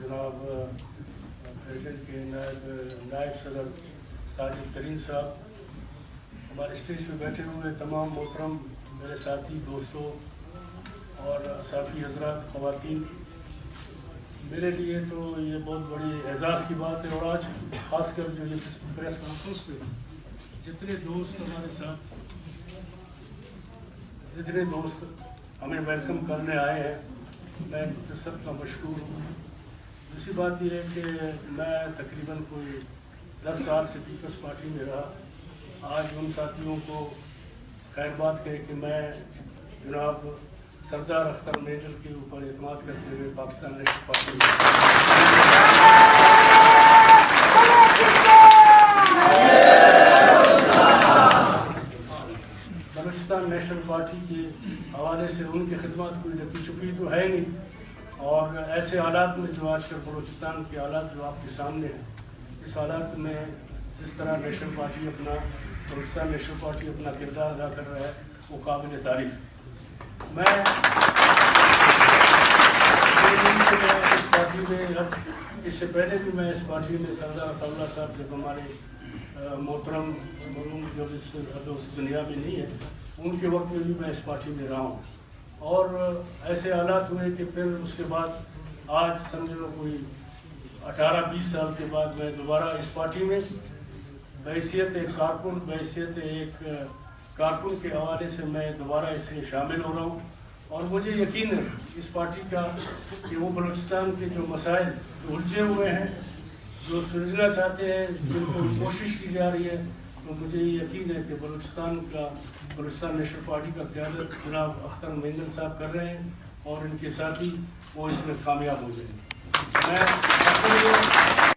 جناب پریزیڈنٹ کے نائب صدر ساجد ترین صاحب، ہمارے اسٹیج پہ بیٹھے ہوئے تمام محترم میرے ساتھی دوستوں اور صحافی حضرات، خواتین، میرے لیے تو یہ بہت بڑی اعزاز کی بات ہے۔ اور آج خاص کر جو یہ پریس کانفرنس میں جتنے دوست ہمارے ساتھ، جتنے دوست ہمیں ویلکم کرنے آئے ہیں، میں سب کا مشکور ہوں۔ دوسری بات یہ ہے کہ میں تقریباً کوئی 10 سال سے پیپلز پارٹی میں رہا۔ آج ان ساتھیوں کو خیر بات کہے کہ میں جناب سردار اختر میجر کے اوپر اعتماد کرتے ہوئے Pakistan national party Balochistan national party کے حوالے سے ان کی خدمات کوئی لکی چھپی تو ہے نہیں، اور ایسے حالات میں جو آج کل بلوچستان کے حالات جو آپ کے سامنے ہیں، اس حالات میں جس طرح national party Balochistan national party اپنا کردار ادا کر رہا ہے، وہ قابل تعریف ہے۔ میں اس پارٹی میں اس سے پہلے بھی میں اس پارٹی میں سردار عطاءاللہ صاحب جب ہمارے محترم مرحوم جب اس دنیا میں نہیں ہے، ان کے وقت میں بھی میں اس پارٹی میں رہا ہوں، اور ایسے حالات ہوئے کہ پھر اس کے بعد آج سمجھ لو کوئی 18-20 سال کے بعد میں دوبارہ اس پارٹی میں بحیثیت ایک کارکن کے حوالے سے میں دوبارہ اس میں شامل ہو رہا ہوں۔ اور مجھے یقین ہے اس پارٹی کا کہ وہ بلوچستان کے جو مسائل جو الجھے ہوئے ہیں، جو سلجھنا چاہتے ہیں، جن کو کوشش کی جا رہی ہے، تو مجھے یہ یقین ہے کہ بلوچستان نیشنل پارٹی کا قیادت جناب اختر میجر صاحب کر رہے ہیں، اور ان کے ساتھی وہ اس میں کامیاب ہو جائیں گے۔ میں